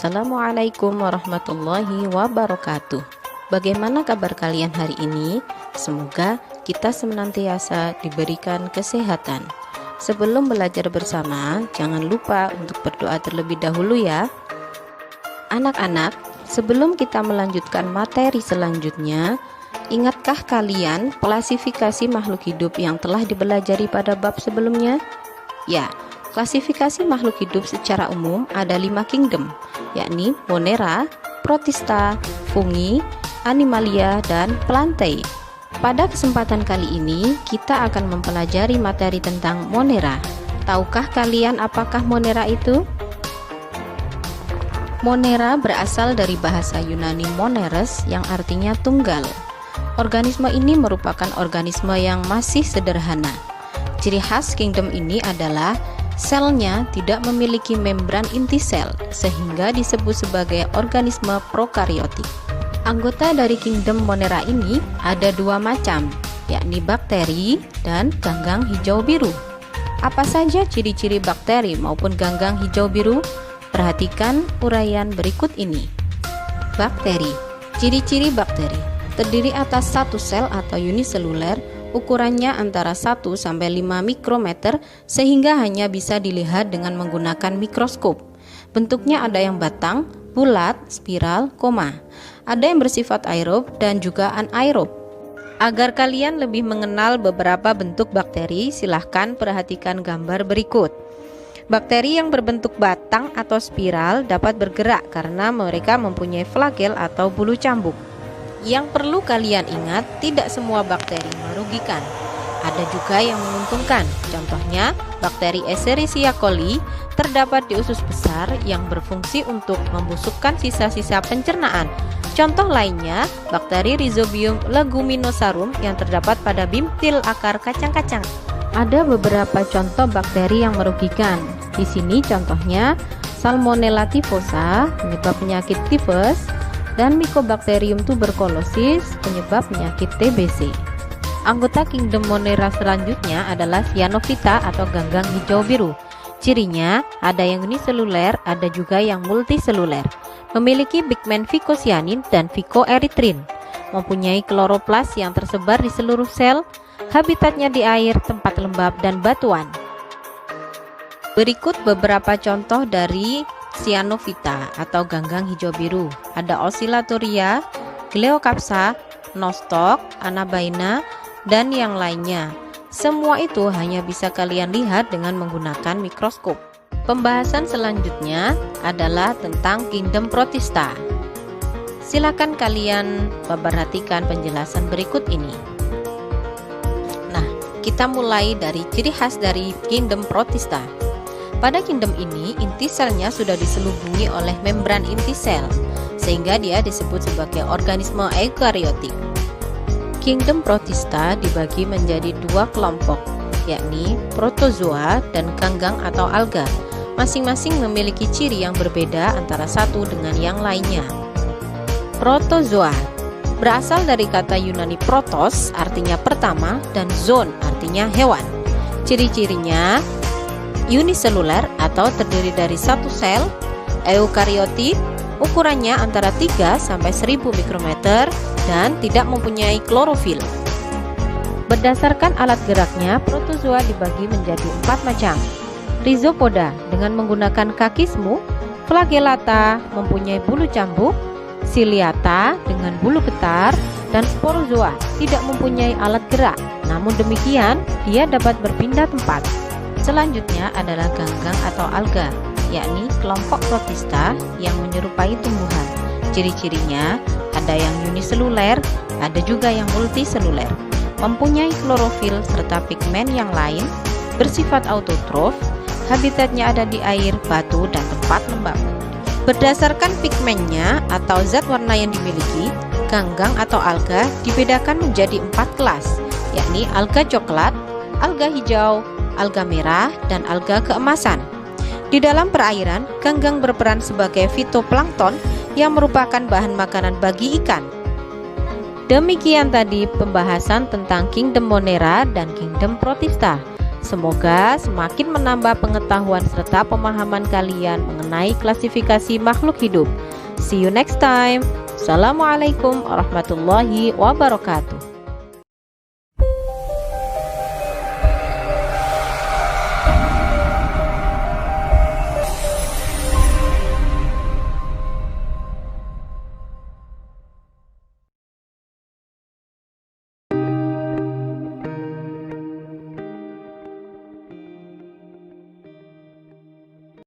Assalamualaikum warahmatullahi wabarakatuh. Bagaimana kabar kalian hari ini? Semoga kita senantiasa diberikan kesehatan. Sebelum belajar bersama, jangan lupa untuk berdoa terlebih dahulu ya. Anak-anak, sebelum kita melanjutkan materi selanjutnya, ingatkah kalian klasifikasi makhluk hidup yang telah dipelajari pada bab sebelumnya? Ya, klasifikasi makhluk hidup secara umum ada 5 kingdom, yakni Monera, Protista, Fungi, Animalia, dan Plantae. Pada kesempatan kali ini, kita akan mempelajari materi tentang Monera. Tahukah kalian apakah Monera itu? Monera berasal dari bahasa Yunani moneres yang artinya tunggal. Organisme ini merupakan organisme yang masih sederhana. Ciri khas kingdom ini adalah selnya tidak memiliki membran inti sel, sehingga disebut sebagai organisme prokariotik. Anggota dari kingdom Monera ini ada 2 macam, yakni bakteri dan ganggang hijau biru. Apa saja ciri-ciri bakteri maupun ganggang hijau biru? Perhatikan uraian berikut ini. Bakteri. Ciri-ciri bakteri terdiri atas satu sel atau uniseluler, ukurannya antara 1 sampai 5 mikrometer sehingga hanya bisa dilihat dengan menggunakan mikroskop. Bentuknya ada yang batang, bulat, spiral, koma. Ada yang bersifat aerob dan juga anaerob. Agar kalian lebih mengenal beberapa bentuk bakteri, silahkan perhatikan gambar berikut. Bakteri yang berbentuk batang atau spiral dapat bergerak karena mereka mempunyai flagel atau bulu cambuk. Yang perlu kalian ingat, tidak semua bakteri merugikan. Ada juga yang menguntungkan. Contohnya, bakteri Escherichia coli terdapat di usus besar yang berfungsi untuk membusukkan sisa-sisa pencernaan. Contoh lainnya, bakteri Rhizobium leguminosarum yang terdapat pada bintil akar kacang-kacang. Ada beberapa contoh bakteri yang merugikan. Di sini contohnya Salmonella typhosa, penyebab penyakit tifus, dan Mycobacterium tuberculosis, penyebab penyakit TBC. Anggota kingdom Monera selanjutnya adalah Cyanophyta atau ganggang hijau biru. Cirinya ada yang uniseluler, ada juga yang multiseluler. Memiliki pigmen vicocyanin dan vicoerythrin. Mempunyai kloroplas yang tersebar di seluruh sel. Habitatnya di air, tempat lembab, dan batuan. Berikut beberapa contoh dari Cyanophyta atau ganggang hijau biru. Ada Oscillatoria, Gleocapsa, Nostoc, Anabaina, dan yang lainnya. Semua itu hanya bisa kalian lihat dengan menggunakan mikroskop. Pembahasan selanjutnya adalah tentang kingdom Protista. Silakan kalian perhatikan penjelasan berikut ini. Nah, kita mulai dari ciri khas dari kingdom Protista. Pada kingdom ini, inti selnya sudah diselubungi oleh membran inti sel, sehingga dia disebut sebagai organisme eukariotik. Kingdom Protista dibagi menjadi 2 kelompok, yakni protozoa dan ganggang atau alga. Masing-masing memiliki ciri yang berbeda antara satu dengan yang lainnya. Protozoa berasal dari kata Yunani protos, artinya pertama, dan zoon, artinya hewan. Ciri-cirinya uniseluler atau terdiri dari satu sel, eukariotik, ukurannya antara 3 sampai 1000 mikrometer, dan tidak mempunyai klorofil. Berdasarkan alat geraknya, protozoa dibagi menjadi 4 macam. Rhizopoda dengan menggunakan kaki semu, flagellata mempunyai bulu cambuk, ciliata dengan bulu getar, dan sporozoa tidak mempunyai alat gerak. Namun demikian, dia dapat berpindah tempat. Selanjutnya adalah ganggang atau alga, yakni kelompok protista yang menyerupai tumbuhan. Ciri-cirinya ada yang uniseluler, ada juga yang multiseluler, mempunyai klorofil serta pigmen yang lain, bersifat autotrof, habitatnya ada di air, batu, dan tempat lembab. Berdasarkan pigmennya atau zat warna yang dimiliki, ganggang atau alga dibedakan menjadi 4 kelas, yakni alga coklat, alga hijau, alga merah, dan alga keemasan. Di dalam perairan, ganggang berperan sebagai fitoplankton yang merupakan bahan makanan bagi ikan. Demikian tadi pembahasan tentang kingdom Monera dan kingdom Protista. Semoga semakin menambah pengetahuan serta pemahaman kalian mengenai klasifikasi makhluk hidup. See you next time. Assalamualaikum warahmatullahi wabarakatuh.